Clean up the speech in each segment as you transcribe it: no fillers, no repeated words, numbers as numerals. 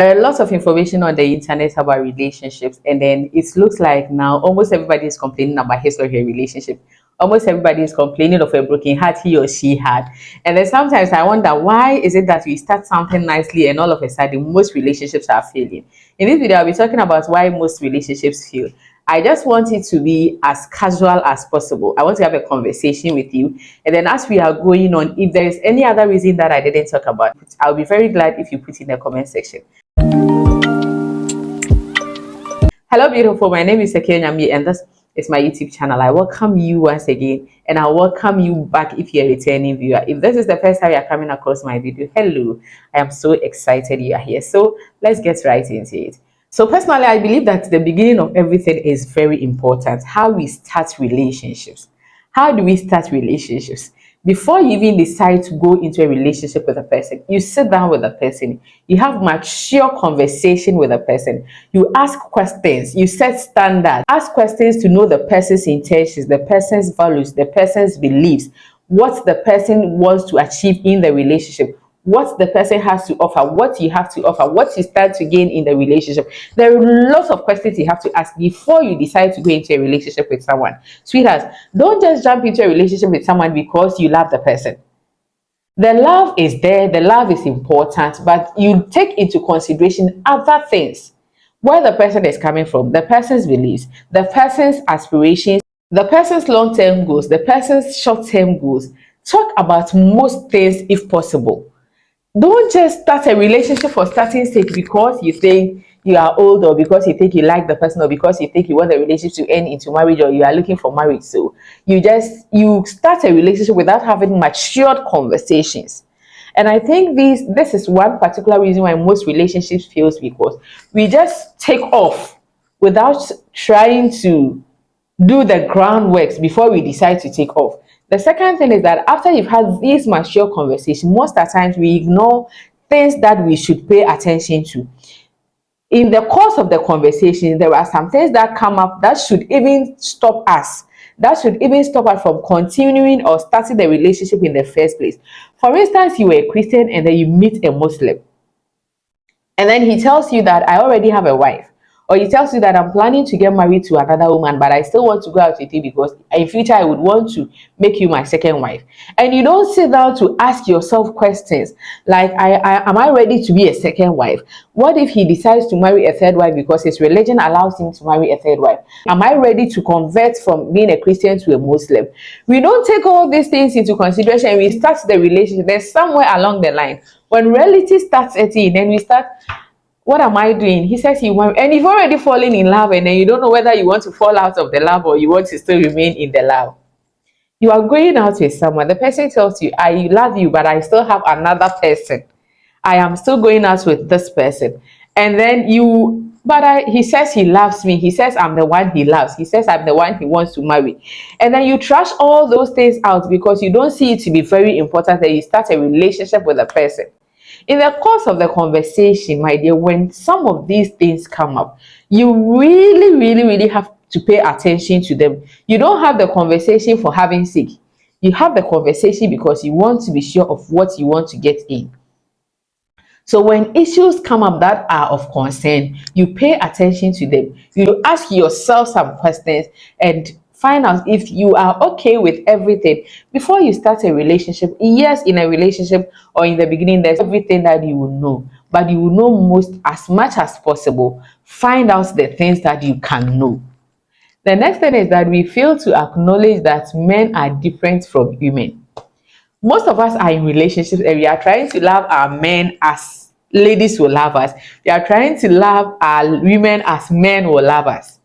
There are lots of information on the internet about relationships, and then it looks like now almost everybody is complaining about his or her relationship. Almost everybody is complaining of a broken heart he or she had. And then sometimes I wonder, why is it that we start something nicely and all of a sudden most relationships are failing? In this video, I'll be talking about why most relationships fail. I just want it to be as casual as possible. I want to have a conversation with you. And then as we are going on, if there is any other reason that I didn't talk about, I'll be very glad if you put in the comment section. Hello, beautiful. My name is Nyameyie, and this is my YouTube channel. I welcome you once again, and I welcome you back if you're a returning viewer. If this is the first time you're coming across my video, hello. I am so excited you are here. So let's get right into it. So personally, I believe that the beginning of everything is very important. How we start relationships. How do we start relationships? Before you even decide to go into a relationship with a person, you sit down with a person, you have mature conversation with a person, you ask questions, you set standards, ask questions to know the person's intentions, the person's values, the person's beliefs, what the person wants to achieve in the relationship, what the person has to offer, what you have to offer, what you stand to gain in the relationship. There are lots of questions you have to ask before you decide to go into a relationship with someone. Sweethearts, don't just jump into a relationship with someone because you love the person. The love is there, the love is important, but you take into consideration other things. Where the person is coming from, the person's beliefs, the person's aspirations, the person's long-term goals, the person's short-term goals. Talk about most things if possible. Don't just start a relationship for starting sake because you think you are old, or because you think you like the person, or because you think you want the relationship to end into marriage, or you are looking for marriage. So you start a relationship without having matured conversations. And I think this is one particular reason why most relationships fails, because we just take off without trying to do the groundworks before we decide to take off. The second thing is that after you've had these mature conversations, most of the times we ignore things that we should pay attention to. In the course of the conversation, there are some things that come up that should even stop us. That should even stop us from continuing or starting the relationship in the first place. For instance, you were a Christian and then you meet a Muslim. And then he tells you that I already have a wife. Or he tells you that I'm planning to get married to another woman, but I still want to go out with you because in future I would want to make you my second wife. And you don't sit down to ask yourself questions like, am I ready to be a second wife? What if he decides to marry a third wife because his religion allows him to marry a third wife? Am I ready to convert from being a Christian to a Muslim? We don't take all these things into consideration. We start the relationship. There's somewhere along the line when reality starts setting in, then we start, what am I doing? He says you want, and you've already fallen in love, and then you don't know whether you want to fall out of the love or you want to still remain in the love. You are going out with someone. The person tells you, I love you, but I still have another person. I am still going out with this person. And then he says he loves me. He says I'm the one he loves. He says I'm the one he wants to marry. And then you trash all those things out because you don't see it to be very important that you start a relationship with a person. In the course of the conversation, my dear, when some of these things come up, you really, really, really have to pay attention to them. You don't have the conversation for having sake. You have the conversation because you want to be sure of what you want to get in. So when issues come up that are of concern, you pay attention to them. You ask yourself some questions and find out if you are okay with everything before you start a relationship. Yes, in a relationship or in the beginning, there's everything that you will know, but you will know as much as possible. Find out the things that you can know. The next thing is that we fail to acknowledge that men are different from women. Most of us are in relationships and we are trying to love our men as ladies will love us. We are trying to love our women as men will love us.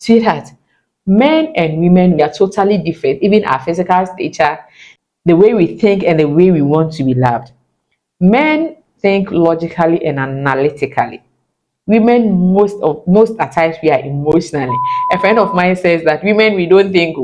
Sweetheart, men and women, we are totally different. Even our physical stature, the way we think and the way we want to be loved. Men think logically and analytically. Women, most at times, we are emotionally. A friend of mine says that women, we don't think.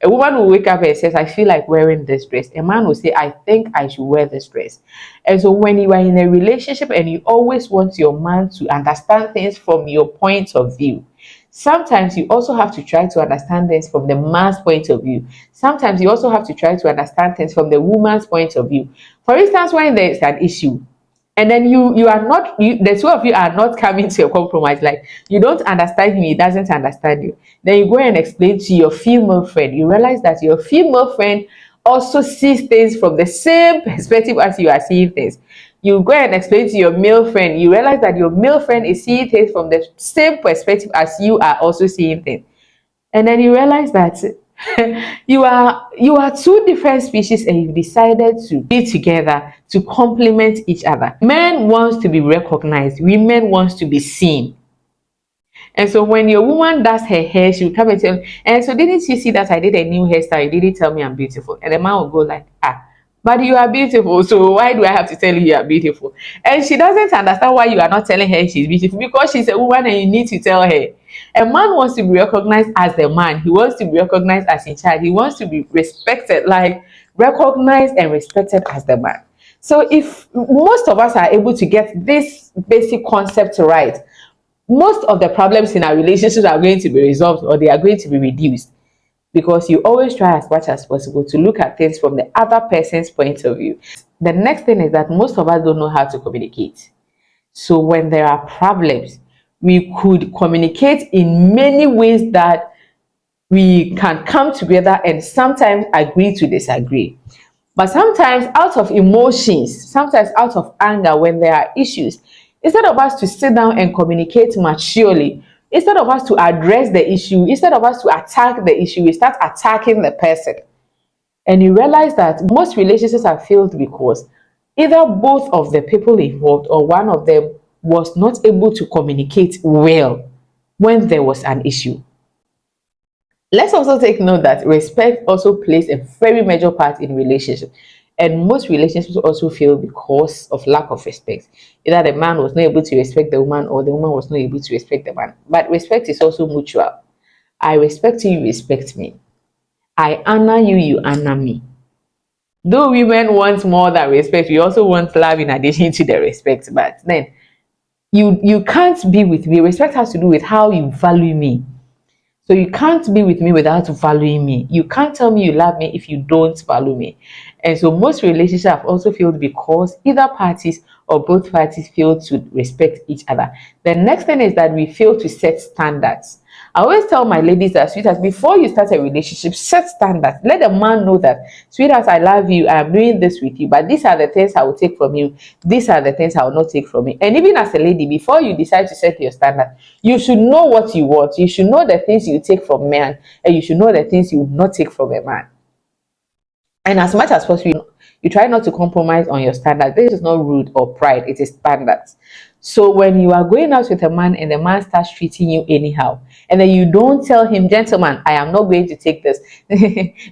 A woman will wake up and says, I feel like wearing this dress. A man will say, I think I should wear this dress. And so when you are in a relationship and you always want your man to understand things from your point of view, sometimes you also have to try to understand things from the man's point of view. Sometimes you also have to try to understand things from the woman's point of view. For instance, when there is an issue, And then you are not, the two of you are not coming to a compromise. Like, you don't understand him, he doesn't understand you. Then you go and explain to your female friend. You realize that your female friend also sees things from the same perspective as you are seeing things. You go and explain to your male friend. You realize that your male friend is seeing things from the same perspective as you are also seeing things. And then you realize that you are two different species, and you've decided to be together to complement each other. Men wants to be recognized, women wants to be seen. And so when your woman does her hair, she will come and tell, and so didn't you see that I did a new hairstyle? You didn't tell me I'm beautiful. And the man will go like, but you are beautiful, so why do I have to tell you are beautiful? And she doesn't understand why you are not telling her she's beautiful, because she's a woman and you need to tell her. A man wants to be recognized as the man. He wants to be recognized as in charge. He wants to be respected, like recognized and respected as the man. So if most of us are able to get this basic concept right, most of the problems in our relationships are going to be resolved, or they are going to be reduced, because you always try as much as possible to look at things from the other person's point of view. The next thing is that most of us don't know how to communicate. So when there are problems, we could communicate in many ways that we can come together and sometimes agree to disagree. But sometimes out of emotions, sometimes out of anger, when there are issues, instead of us to sit down and communicate maturely, instead of us to address the issue, instead of us to attack the issue, we start attacking the person. And you realize that most relationships are failed because either both of the people involved or one of them was not able to communicate well when there was an issue. Let's also take note that respect also plays a very major part in relationships. And most relationships also fail because of lack of respect. Either the man was not able to respect the woman, or the woman was not able to respect the man. But respect is also mutual. I respect you, you respect me. I honor you, you honor me. Though women want more than respect, we also want love in addition to the respect. But then you can't be with me. Respect has to do with how you value me. So you can't be with me without valuing me. You can't tell me you love me if you don't value me. And so most relationships have also failed because either parties or both parties fail to respect each other. The next thing is that we fail to set standards. I always tell my ladies that, sweetheart, before you start a relationship, set standards. Let the man know that, sweetheart, I love you, I am doing this with you, but these are the things I will take from you. These are the things I will not take from you. And even as a lady, before you decide to set your standard, you should know what you want. You should know the things you take from men, and you should know the things you will not take from a man. And as much as possible, you try not to compromise on your standards. This is not rude or pride, it is standards. So when you are going out with a man and the man starts treating you anyhow, and then you don't tell him, gentleman, I am not going to take this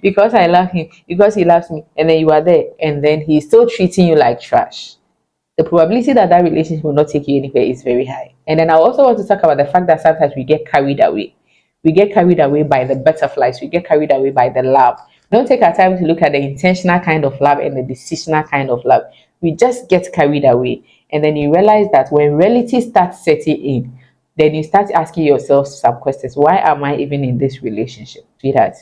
because I love him, because he loves me, and then you are there and then he's still treating you like trash, the probability that that relationship will not take you anywhere is very high. And then I also want to talk about the fact that sometimes we get carried away. We get carried away by the butterflies. We get carried away by the love. We don't take our time to look at the intentional kind of love and the decisional kind of love. We just get carried away. And then you realize that when reality starts setting in, then you start asking yourself some questions. Why am I even in this relationship, sweetheart?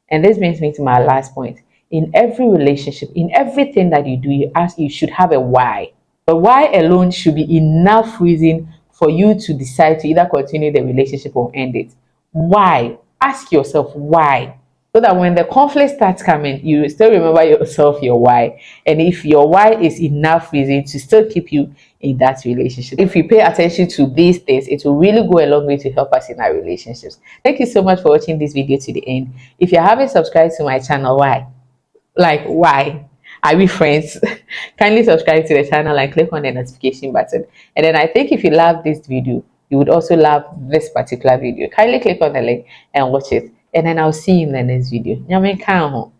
And this brings me to my last point. In every relationship, in everything that you do, you should have a why. But why alone should be enough reason for you to decide to either continue the relationship or end it. Why? Ask yourself why. So that when the conflict starts coming, you still remember yourself, your why. And if your why is enough reason to still keep you in that relationship. If we pay attention to these things, it will really go a long way to help us in our relationships. Thank you so much for watching this video to the end. If you haven't subscribed to my channel, why? Like, why? Are we friends? Kindly subscribe to the channel and click on the notification button. And then I think if you love this video, you would also love this particular video. Kindly click on the link and watch it. And then I'll see you in the next video. Nyameyie.